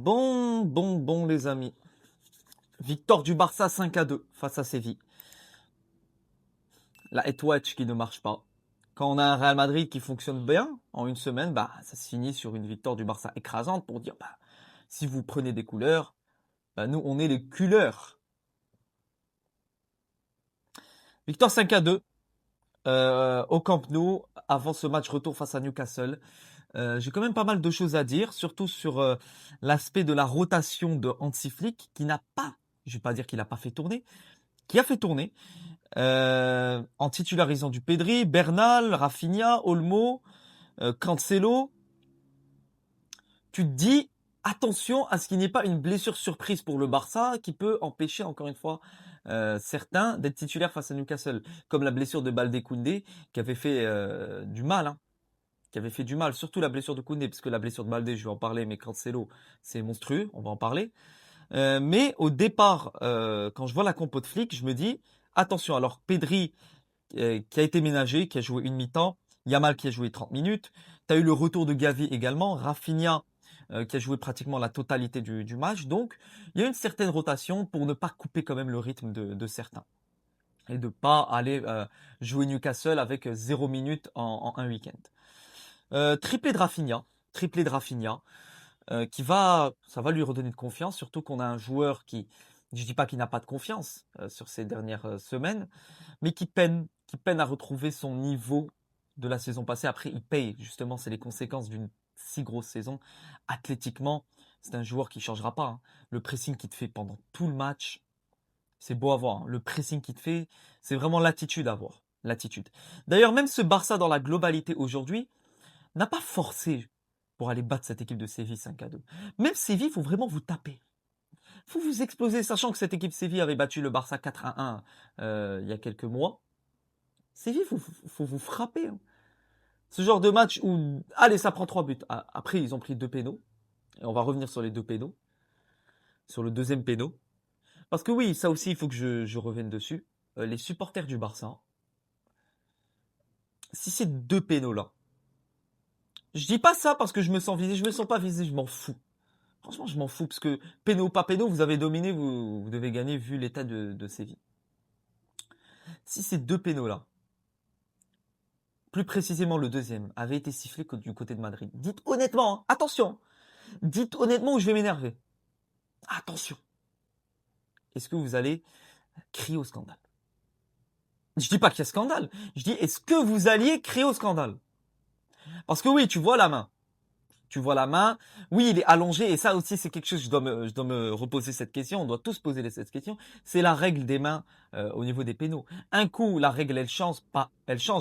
Bon, les amis. Victoire du Barça 5-2 face à Séville. La Edge qui ne marche pas. Quand on a un Real Madrid qui fonctionne bien en une semaine, ça se finit sur une victoire du Barça écrasante pour dire, si vous prenez des couleurs, nous, on est les culeurs. Victoire 5-2 au Camp Nou avant ce match retour face à Newcastle. J'ai quand même pas mal de choses à dire, surtout sur l'aspect de la rotation de Hansi Flick qui n'a pas, je vais pas dire qu'il n'a pas fait tourner, qui a fait tourner en titularisant du Pedri, Bernal, Rafinha, Olmo, Cancelo. Tu te dis attention à ce qu'il n'y ait pas une blessure surprise pour le Barça qui peut empêcher encore une fois certains d'être titulaires face à Newcastle, comme la blessure de Balde-Koundé qui avait fait du mal. Qui avait fait du mal, surtout la blessure de Koundé, parce que la blessure de Balde, je vais en parler, mais Cancelo, c'est monstrueux, on va en parler. Mais au départ, quand je vois la compo de Flick, je me dis, attention, alors Pedri, qui a été ménagé, qui a joué une mi-temps, Yamal qui a joué 30 minutes, tu as eu le retour de Gavi également, Rafinha qui a joué pratiquement la totalité du match, donc il y a une certaine rotation pour ne pas couper quand même le rythme de certains. Et de pas aller jouer Newcastle avec 0 minutes en un week-end. Triplé de Rafinha, ça va lui redonner de confiance, surtout qu'on a un joueur je dis pas qu'il n'a pas de confiance sur ces dernières semaines, mais qui peine à retrouver son niveau de la saison passée. Après, il paye, justement, c'est les conséquences d'une si grosse saison. Athlétiquement, c'est un joueur qui changera pas. Hein. Le pressing qu'il te fait pendant tout le match, c'est beau à voir. Hein. Le pressing qu'il te fait, c'est vraiment l'attitude à voir. L'attitude. D'ailleurs, même ce Barça dans la globalité aujourd'hui, n'a pas forcé pour aller battre cette équipe de Séville 5-2. Même Séville, il faut vraiment vous taper. Il faut vous exploser, sachant que cette équipe Séville avait battu le Barça 4-1 il y a quelques mois. Séville, il faut vous frapper. Hein. Ce genre de match où, allez, ça prend 3 buts. Après, ils ont pris 2 pénaux. Et on va revenir sur les 2 pénaux. Sur le deuxième pénau. Parce que oui, ça aussi, il faut que je revienne dessus. Les supporters du Barça, si ces 2 pénaux-là, je dis pas ça parce que je me sens visé, je me sens pas visé, je m'en fous. Franchement, je m'en fous, parce que péno ou pas péno, vous avez dominé, vous devez gagner vu l'état de Séville. Si ces 2 pénaux-là, plus précisément le deuxième, avaient été sifflés du côté de Madrid, dites honnêtement, hein, attention, dites honnêtement ou je vais m'énerver. Attention. Est-ce que vous allez crier au scandale? Je dis pas qu'il y a scandale, je dis est-ce que vous alliez crier au scandale? Parce que oui, tu vois la main. Tu vois la main, oui, il est allongé, et ça aussi, c'est quelque chose, je dois me reposer cette question, on doit tous poser cette question, c'est la règle des mains au niveau des pénaux. Un coup, la règle, elle change,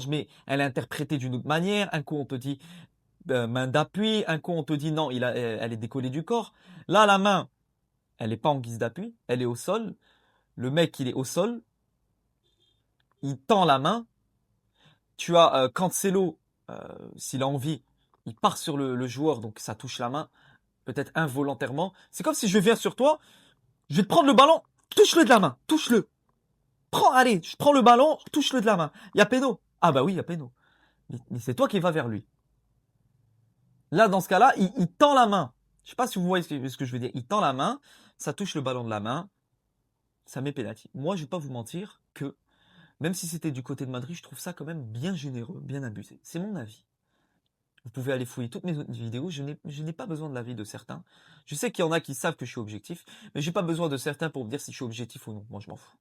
mais elle est interprétée d'une autre manière. Un coup, on te dit main d'appui, un coup, on te dit non, elle est décollée du corps. Là, la main, elle n'est pas en guise d'appui, elle est au sol. Le mec, il est au sol, il tend la main. Tu as Cancelo, s'il a envie, il part sur le joueur, donc ça touche la main. Peut-être involontairement. C'est comme si je viens sur toi, je vais te prendre le ballon, touche-le de la main, touche-le. Allez, je prends le ballon, touche-le de la main. Il y a péno. Ah bah oui, il y a péno. Mais c'est toi qui vas vers lui. Là, dans ce cas-là, il tend la main. Je sais pas si vous voyez ce que je veux dire. Il tend la main, ça touche le ballon de la main, ça met pénalty. Moi, je vais pas vous mentir que, même si c'était du côté de Madrid, je trouve ça quand même bien généreux, bien abusé. C'est mon avis. Vous pouvez aller fouiller toutes mes autres vidéos. Je n'ai pas besoin de l'avis de certains. Je sais qu'il y en a qui savent que je suis objectif, mais j'ai pas besoin de certains pour me dire si je suis objectif ou non. Moi, je m'en fous.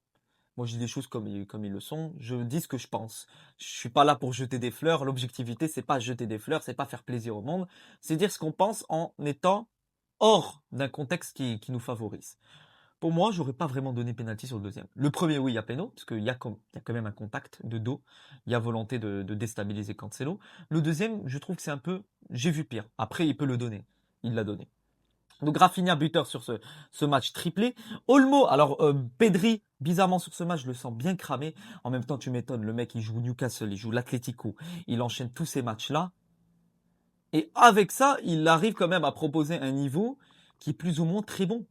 Moi, je dis des choses comme ils le sont. Je dis ce que je pense. Je suis pas là pour jeter des fleurs. L'objectivité, c'est pas jeter des fleurs, c'est pas faire plaisir au monde. C'est dire ce qu'on pense en étant hors d'un contexte qui nous favorise. Pour moi, j'aurais pas vraiment donné pénalty sur le deuxième. Le premier, oui, il y a péno, parce qu'il y a quand même un contact de dos. Il y a volonté de déstabiliser Cancelo. Le deuxième, je trouve que c'est un peu... J'ai vu pire. Après, il peut le donner. Il l'a donné. Donc Rafinha buteur sur ce match triplé. Olmo, alors Pedri, bizarrement sur ce match, je le sens bien cramé. En même temps, tu m'étonnes, le mec il joue Newcastle, il joue l'Atlético, il enchaîne tous ces matchs-là. Et avec ça, il arrive quand même à proposer un niveau qui est plus ou moins très bon.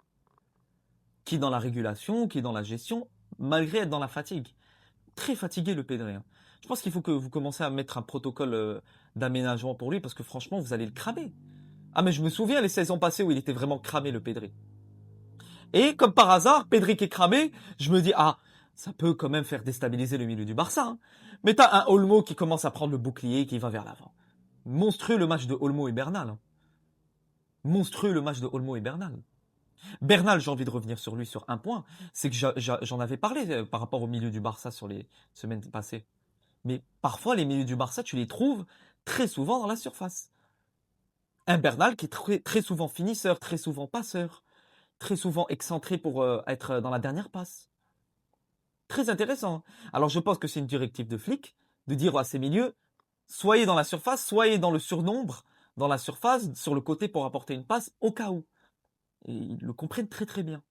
Qui est dans la régulation, qui est dans la gestion, malgré être dans la fatigue. Très fatigué le Pedri. Hein. Je pense qu'il faut que vous commencez à mettre un protocole d'aménagement pour lui, parce que franchement, vous allez le cramer. Ah, mais je me souviens les saisons passées où il était vraiment cramé, le Pedri. Et comme par hasard, Pedri qui est cramé, je me dis, ah, ça peut quand même faire déstabiliser le milieu du Barça. Hein. Mais t'as un Olmo qui commence à prendre le bouclier, qui va vers l'avant. Monstrueux le match de Olmo et Bernal. Hein. Monstrueux le match de Olmo et Bernal. Bernal, j'ai envie de revenir sur lui sur un point, c'est que j'en avais parlé par rapport au milieu du Barça sur les semaines passées. Mais parfois, les milieux du Barça, tu les trouves très souvent dans la surface. Un Bernal qui est très souvent finisseur, très souvent passeur, très souvent excentré pour être dans la dernière passe. Très intéressant. Alors je pense que c'est une directive de flic de dire à ces milieux, soyez dans la surface, soyez dans le surnombre, dans la surface, sur le côté pour apporter une passe au cas où. Et ils le comprennent très très bien.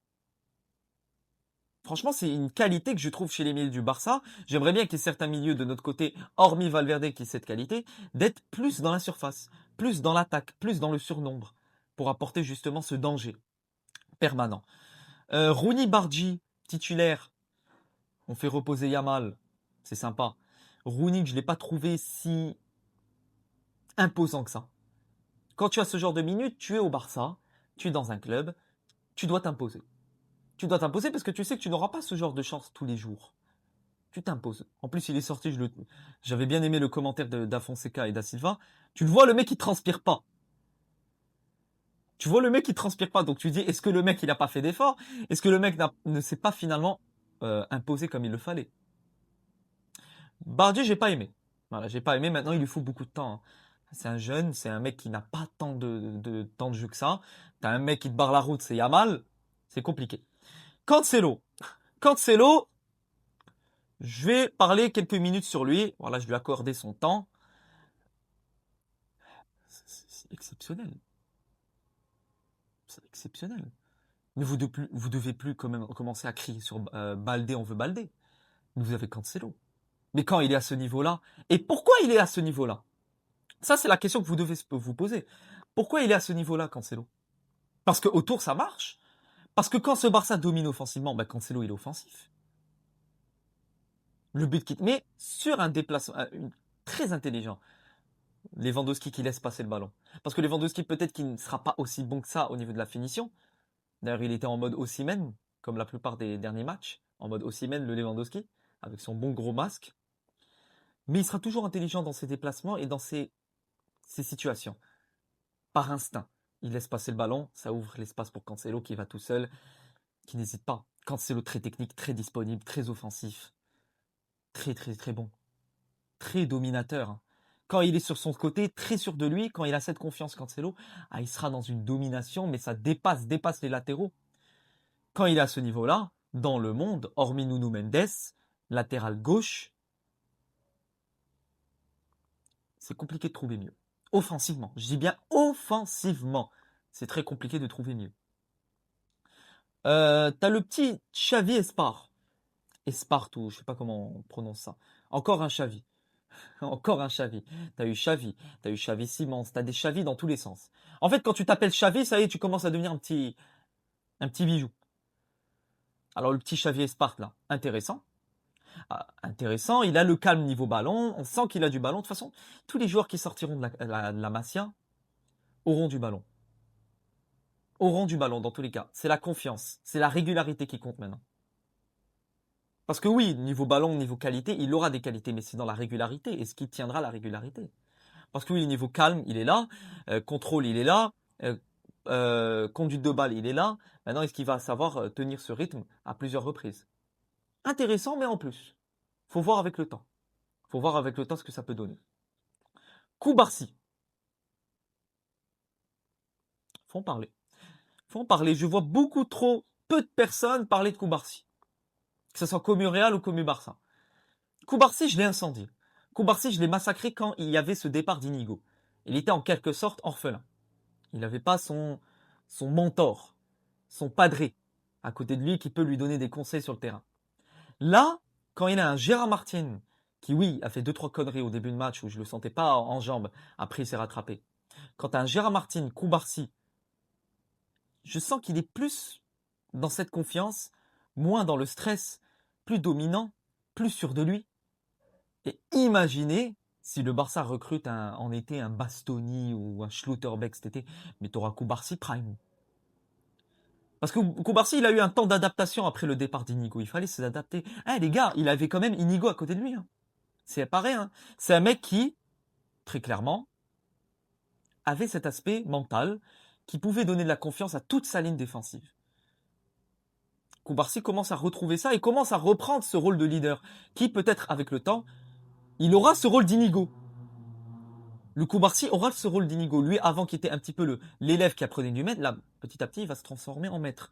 Franchement, c'est une qualité que je trouve chez les milieux du Barça. J'aimerais bien qu'il y ait certains milieux de notre côté, hormis Valverde qui ait cette qualité, d'être plus dans la surface, plus dans l'attaque, plus dans le surnombre, pour apporter justement ce danger permanent. Rooney Bargi, titulaire, on fait reposer Yamal, c'est sympa. Rooney, je ne l'ai pas trouvé si imposant que ça. Quand tu as ce genre de minutes, tu es au Barça, tu es dans un club, tu dois t'imposer. Tu dois t'imposer parce que tu sais que tu n'auras pas ce genre de chance tous les jours. Tu t'imposes. En plus, il est sorti, j'avais bien aimé le commentaire Da Fonseca et Da Silva. Tu le vois, le mec, il transpire pas. Tu vois le mec, il transpire pas. Donc tu dis, est-ce que le mec, il a pas fait d'effort? Est-ce que le mec ne s'est pas finalement imposé comme il le fallait? Bardi, j'ai pas aimé. Voilà, j'ai pas aimé. Maintenant, il lui faut beaucoup de temps. Hein. C'est un jeune, c'est un mec qui n'a pas tant de temps de jeu que ça. T'as un mec qui te barre la route, c'est Yamal. C'est compliqué. Cancelo. Cancelo, je vais parler quelques minutes sur lui. Voilà, je lui ai accordé son temps. C'est exceptionnel. C'est exceptionnel. Mais vous devez plus quand même commencer à crier sur Baldé, on veut Baldé. Vous avez Cancelo. Mais quand il est à ce niveau-là, et pourquoi il est à ce niveau-là? Ça, c'est la question que vous devez vous poser. Pourquoi il est à ce niveau-là, Cancelo? Parce que autour ça marche. Parce que quand ce Barça domine offensivement, bah Cancelo il est offensif. Le but qui te met sur un déplacement très intelligent. Lewandowski qui laisse passer le ballon. Parce que Lewandowski peut-être qu'il ne sera pas aussi bon que ça au niveau de la finition. D'ailleurs, il était en mode Osimhen, comme la plupart des derniers matchs, en mode Osimhen, le Lewandowski, avec son bon gros masque. Mais il sera toujours intelligent dans ses déplacements et dans ses situations. Par instinct. Il laisse passer le ballon, ça ouvre l'espace pour Cancelo qui va tout seul, qui n'hésite pas. Cancelo très technique, très disponible, très offensif. Très très très bon. Très dominateur. Hein. Quand il est sur son côté, très sûr de lui, quand il a cette confiance Cancelo, il sera dans une domination, mais ça dépasse les latéraux. Quand il est à ce niveau-là, dans le monde, hormis Nuno Mendes, latéral gauche, c'est compliqué de trouver mieux. Offensivement, je dis bien offensivement, c'est très compliqué de trouver mieux. T'as le petit Xavi Espar. Espartu, je sais pas comment on prononce ça. Encore un Xavi. Encore un Xavi. T'as eu Xavi, t'as eu Xavi Simons, t'as des Xavi dans tous les sens. En fait, quand tu t'appelles Xavi, ça y est, tu commences à devenir un petit bijou. Alors le petit Xavi Espart là, intéressant. Intéressant, il a le calme niveau ballon, on sent qu'il a du ballon. De toute façon, tous les joueurs qui sortiront de la Masia auront du ballon. Auront du ballon dans tous les cas. C'est la confiance, c'est la régularité qui compte maintenant. Parce que oui, niveau ballon, niveau qualité, il aura des qualités, mais c'est dans la régularité. Est-ce qu'il tiendra la régularité? Parce que oui, niveau calme, il est là, contrôle, il est là, conduite de balle, il est là. Maintenant, est-ce qu'il va savoir tenir ce rythme à plusieurs reprises? Intéressant, mais en plus. Faut voir avec le temps. Faut voir avec le temps ce que ça peut donner. Koubarsi. Faut en parler. Faut en parler. Je vois beaucoup trop peu de personnes parler de Koubarsi. Que ce soit Commu Real ou Commu Barça. Koubarsi, je l'ai incendié. Koubarsi, je l'ai massacré quand il y avait ce départ d'Inigo. Il était en quelque sorte orphelin. Il n'avait pas son mentor, son padré à côté de lui qui peut lui donner des conseils sur le terrain. Là, quand il a un Gérard Martin qui, oui, a fait 2-3 conneries au début de match où je le sentais pas en jambes, après il s'est rattrapé. Quand tu as un Gérard Martin, Koubarsi, je sens qu'il est plus dans cette confiance, moins dans le stress, plus dominant, plus sûr de lui. Et imaginez Si le Barça recrute en été un Bastoni ou un Schlotterbeck cet été, mais t'auras Koubarsi prime. Parce que Koubarsi, il a eu un temps d'adaptation après le départ d'Inigo. Il fallait s'adapter. Eh les gars, il avait quand même Inigo à côté de lui. Hein. C'est pareil. Hein. C'est un mec qui, très clairement, avait cet aspect mental qui pouvait donner de la confiance à toute sa ligne défensive. Koubarsi commence à retrouver ça et commence à reprendre ce rôle de leader qui, peut-être avec le temps, il aura ce rôle d'Inigo. Le Koubarsi aura ce rôle d'Inigo. Lui, avant qui était un petit peu l'élève qui apprenait du maître, là, petit à petit, il va se transformer en maître.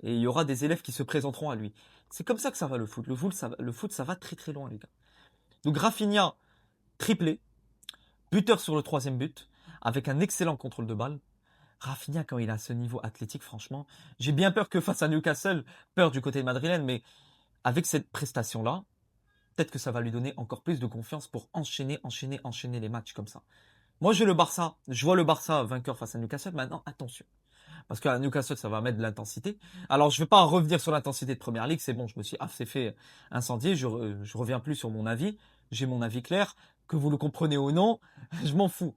Et il y aura des élèves qui se présenteront à lui. C'est comme ça que ça va le foot. Le foot, ça va très très loin, les gars. Donc Rafinha, triplé, buteur sur le 3e but, avec un excellent contrôle de balle. Rafinha, quand il a ce niveau athlétique, franchement, j'ai bien peur que face à Newcastle, peur du côté de madrilène, mais avec cette prestation-là, peut-être que ça va lui donner encore plus de confiance pour enchaîner les matchs comme ça. Moi, je vois le Barça vainqueur face à Newcastle. Maintenant, attention. Parce qu'à Newcastle, ça va mettre de l'intensité. Alors, je ne vais pas revenir sur l'intensité de Première Ligue. C'est bon, je me suis assez fait incendier. Je reviens plus sur mon avis. J'ai mon avis clair. Que vous le comprenez ou non, je m'en fous.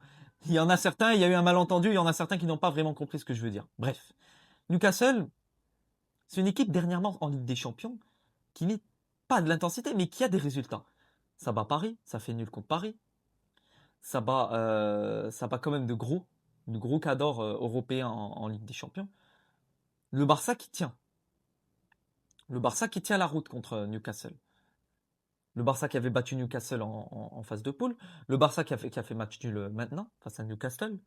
Il y en a certains, il y a eu un malentendu. Il y en a certains qui n'ont pas vraiment compris ce que je veux dire. Bref. Newcastle, c'est une équipe dernièrement en Ligue des Champions qui n'est pas de l'intensité, mais qui a des résultats. Ça bat Paris. Ça fait nul contre Paris. Ça bat quand même de gros cadors européens en Ligue des Champions. Le Barça qui tient. Le Barça qui tient la route contre Newcastle. Le Barça qui avait battu Newcastle en phase de poule. Le Barça qui a fait match nul maintenant face à Newcastle.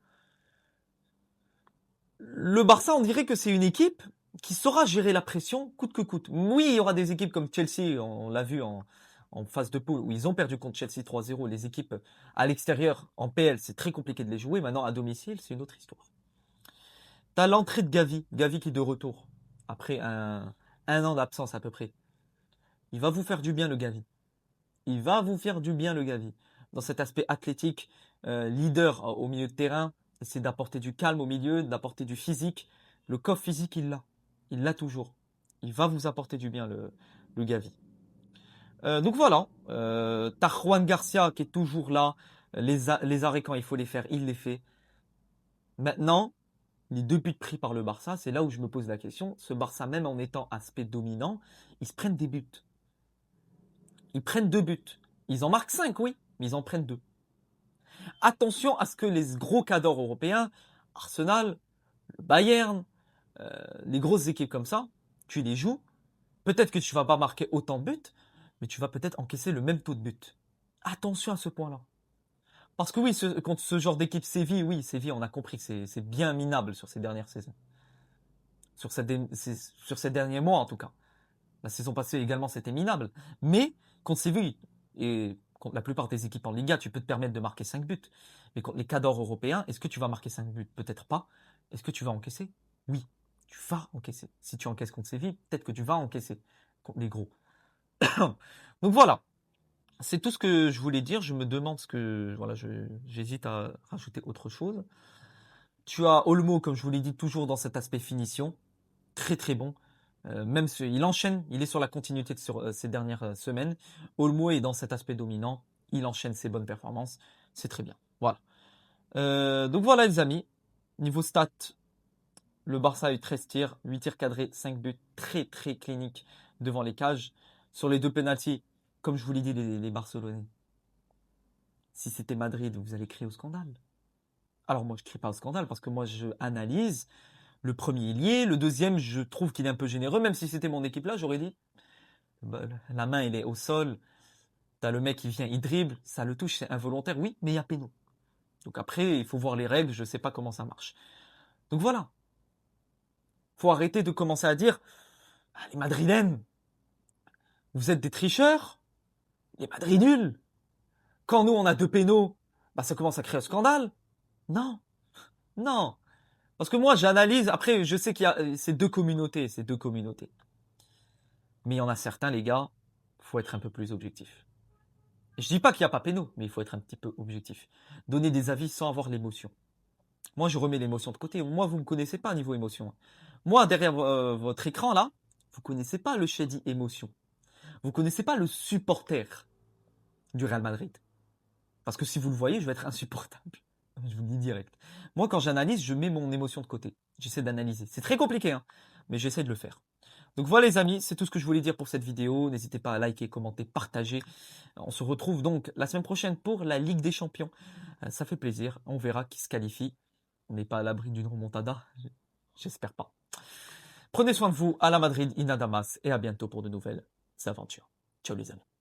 Le Barça, on dirait que c'est une équipe qui saura gérer la pression coûte que coûte. Oui, il y aura des équipes comme Chelsea, on l'a vu en phase de poule, où ils ont perdu contre Chelsea 3-0. Les équipes à l'extérieur, en PL, c'est très compliqué de les jouer. Maintenant, à domicile, c'est une autre histoire. T'as l'entrée de Gavi qui est de retour, après un an d'absence à peu près. Il va vous faire du bien le Gavi. Il va vous faire du bien le Gavi. Dans cet aspect athlétique, leader au milieu de terrain, c'est d'apporter du calme au milieu, d'apporter du physique. Le coffre physique, il l'a. Il l'a toujours. Il va vous apporter du bien le Gavi. Donc voilà, t'as Juan Garcia qui est toujours là. Les arrêts quand il faut les faire, il les fait. Maintenant, les 2 buts pris par le Barça, c'est là où je me pose la question. Ce Barça, même en étant aspect dominant, ils se prennent des buts. Ils prennent 2 buts. Ils en marquent 5, oui, mais ils en prennent 2. Attention à ce que les gros cadors européens, Arsenal, le Bayern, les grosses équipes comme ça, tu les joues. Peut-être que tu vas pas marquer autant de buts, mais tu vas peut-être encaisser le même taux de buts. Attention à ce point-là. Parce que oui, contre ce genre d'équipe Séville, on a compris que c'est bien minable sur ces dernières saisons. Sur ces derniers mois en tout cas. La saison passée également c'était minable. Mais contre Séville et contre la plupart des équipes en Liga, tu peux te permettre de marquer 5 buts. Mais contre les cadors européens, est-ce que tu vas marquer 5 buts? Peut-être pas. Est-ce que tu vas encaisser? Oui, tu vas encaisser. Si tu encaisses contre Séville, peut-être que tu vas encaisser contre les gros. Donc voilà. C'est tout ce que je voulais dire. Je me demande ce que... Voilà, j'hésite à rajouter autre chose. Tu as Olmo, comme je vous l'ai dit, toujours dans cet aspect finition. Très très bon. Même il enchaîne, il est sur la continuité de ces dernières semaines. Olmo est dans cet aspect dominant. Il enchaîne ses bonnes performances. C'est très bien. Voilà. Donc voilà les amis. Niveau stats, le Barça a eu 13 tirs, 8 tirs cadrés, 5 buts. Très très clinique devant les cages. Sur les 2 pénaltys, comme je vous l'ai dit, les Barcelonais. Si c'était Madrid, vous allez crier au scandale. Alors moi je crie pas au scandale parce que moi je analyse. Le premier il y est, le deuxième je trouve qu'il est un peu généreux, même si c'était mon équipe là, j'aurais dit bah, la main elle est au sol, t'as le mec qui vient, il dribble, ça le touche, c'est involontaire, oui, mais il y a péno. Donc après il faut voir les règles, je sais pas comment ça marche. Donc voilà, faut arrêter de commencer à dire ah, les Madrilènes, vous êtes des tricheurs, les Madridules. Quand nous on a 2 pénaux, bah ça commence à créer un scandale. Non, non. Parce que moi, j'analyse. Après, je sais qu'il y a ces deux communautés. Mais il y en a certains, les gars, faut être un peu plus objectif. Je dis pas qu'il n'y a pas péno, mais il faut être un petit peu objectif. Donner des avis sans avoir l'émotion. Moi, je remets l'émotion de côté. Moi, vous me connaissez pas niveau émotion. Moi, derrière votre écran, là, vous connaissez pas le shady émotion. Vous connaissez pas le supporter du Real Madrid. Parce que si vous le voyez, je vais être insupportable. Je vous le dis direct. Moi, quand j'analyse, je mets mon émotion de côté. J'essaie d'analyser. C'est très compliqué, hein, mais j'essaie de le faire. Donc voilà les amis, c'est tout ce que je voulais dire pour cette vidéo. N'hésitez pas à liker, commenter, partager. On se retrouve donc la semaine prochaine pour la Ligue des Champions. Ça fait plaisir. On verra qui se qualifie. On n'est pas à l'abri d'une remontada. J'espère pas. Prenez soin de vous. À la Madrid, Inadamas. Et à bientôt pour de nouvelles aventures. Ciao les amis.